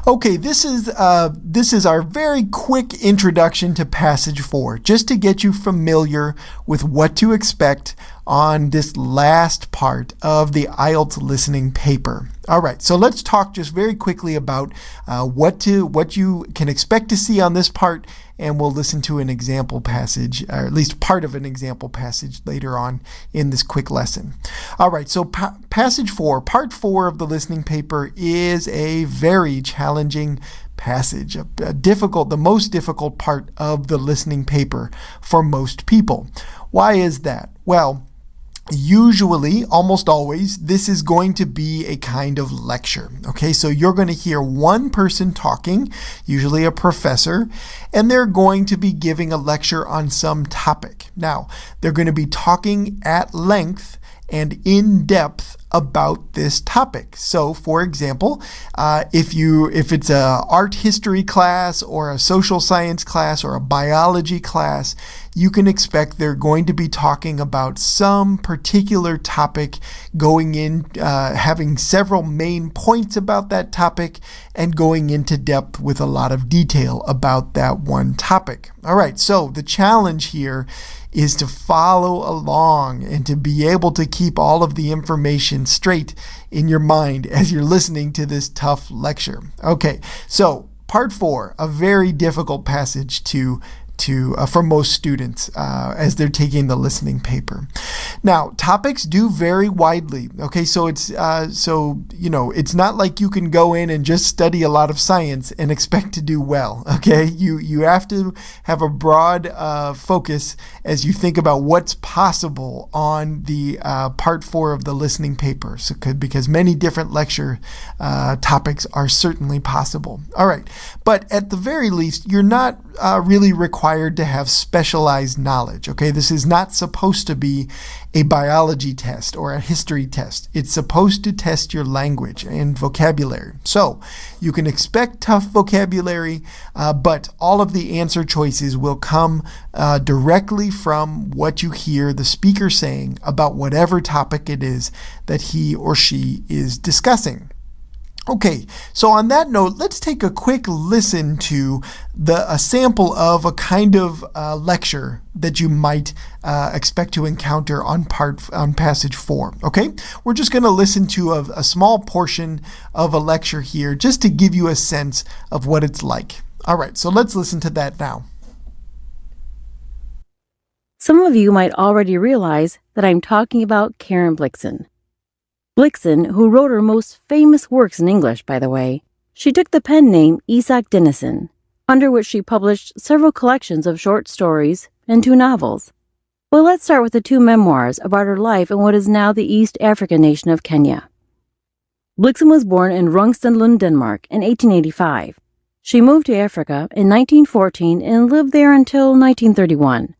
Okay, this is our very quick introduction to Passage 4, just to get you familiar with what to expect on this last part of the IELTS listening paper. All right, so let's talk just very quickly about what you can expect to see on this part, and we'll listen to an example passage, or at least part of an example passage later on in this quick lesson. All right, so Passage 4, Part 4 of the listening paper is a very challenging passage, the most difficult part of the listening paper for most people. Why is that? Well, usually, almost always, this is going to be a kind of lecture. Okay, so you're going to hear one person talking, usually a professor, and they're going to be giving a lecture on some topic. Now, they're going to be talking at length and in depth about this topic. So, for example, if it's a art history class or a social science class or a biology class, you can expect they're going to be talking about some particular topic, going in, having several main points about that topic, and going into depth with a lot of detail about that one topic. All right, so the challenge here is to follow along and to be able to keep all of the information straight in your mind as you're listening to this tough lecture. Okay, so Part 4, a very difficult passage for most students as they're taking the listening paper. Now, topics do vary widely. Okay, so it's not like you can go in and just study a lot of science and expect to do well. Okay, you have to have a broad focus as you think about what's possible on the Part 4 of the listening paper. So because many different lecture topics are certainly possible. All right, but at the very least, you're not really required to have specialized knowledge. Okay, this is not supposed to be a biology test or a history test. It's supposed to test your language and vocabulary. So you can expect tough vocabulary, but all of the answer choices will come directly from what you hear the speaker saying about whatever topic it is that he or she is discussing. Okay, so on that note, let's take a quick listen to a sample of a kind of lecture that you might expect to encounter on Passage 4. Okay, we're just going to listen to a small portion of a lecture here just to give you a sense of what it's like. All right, so let's listen to that now. Some of you might already realize that I'm talking about Karen Blixen. Blixen, who wrote her most famous works in English, by the way, she took the pen name Isak Dinesen, under which she published several collections of short stories and 2 novels. Well, let's start with the 2 memoirs about her life in what is now the East African nation of Kenya. Blixen was born in Rungstedlund, Denmark in 1885. She moved to Africa in 1914 and lived there until 1931,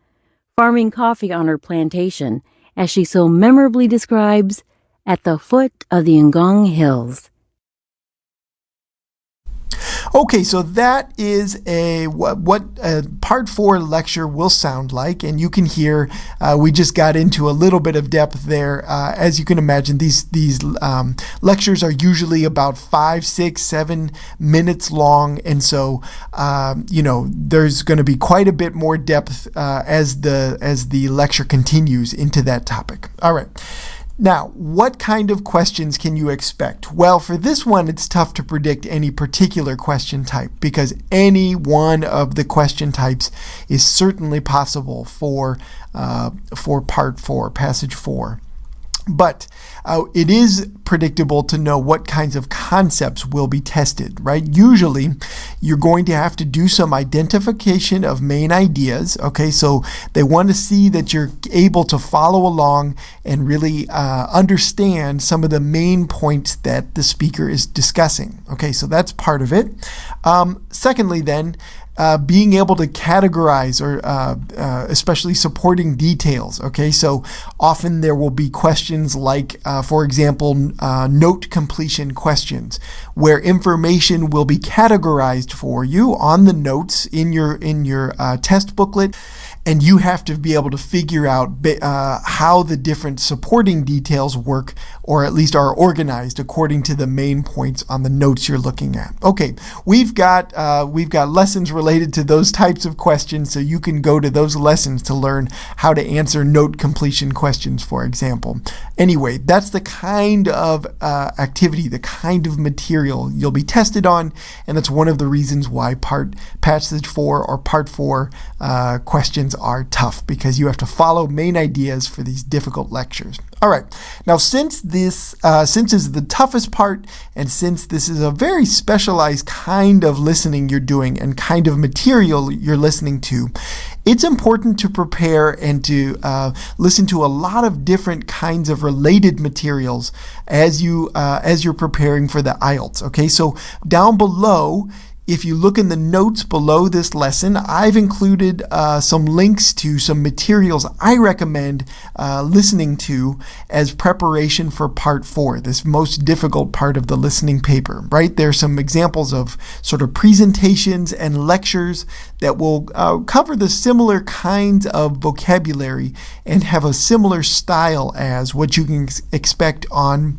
farming coffee on her plantation, as she so memorably describes, at the foot of the Ngong Hills. Okay, so that is what a Part 4 lecture will sound like, and you can hear we just got into a little bit of depth there. As you can imagine, these lectures are usually about 5, 6, 7 minutes long, and so there's going to be quite a bit more depth as the lecture continues into that topic. All right. Now, what kind of questions can you expect? Well, for this one, it's tough to predict any particular question type because any one of the question types is certainly possible for Part 4, Passage 4. But it is predictable to know what kinds of concepts will be tested, right? Usually, you're going to have to do some identification of main ideas, okay? So they want to see that you're able to follow along and really understand some of the main points that the speaker is discussing, okay? So that's part of it. Secondly, then, being able to categorize or especially supporting details. Okay, so often there will be questions like, for example, note completion questions, where information will be categorized for you on the notes in your test booklet, and you have to be able to figure out how the different supporting details work, or at least are organized according to the main points on the notes you're looking at. Okay, we've got lessons related to those types of questions, so you can go to those lessons to learn how to answer note completion questions, for example. Anyway, that's the kind of activity, the kind of material you'll be tested on, and that's one of the reasons why Passage 4 or Part 4 questions are tough, because you have to follow main ideas for these difficult lectures. All right, now since this is the toughest part, and since this is a very specialized kind of listening you're doing and kind of material you're listening to, it's important to prepare and to listen to a lot of different kinds of related materials as you're preparing for the IELTS. Okay, so down below, if you look in the notes below this lesson, I've included some links to some materials I recommend listening to as preparation for Part 4, this most difficult part of the listening paper, right? There's some examples of sort of presentations and lectures that will cover the similar kinds of vocabulary and have a similar style as what you can expect on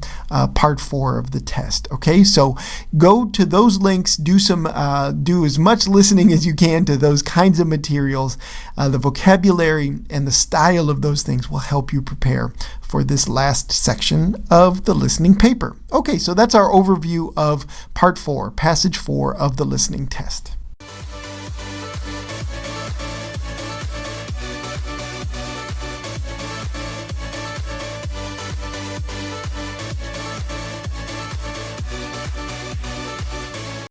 Part 4 of the test. Okay, so go to those links, do as much listening as you can to those kinds of materials. The vocabulary and the style of those things will help you prepare for this last section of the listening paper. Okay, so that's our overview of Part 4, Passage 4 of the listening test.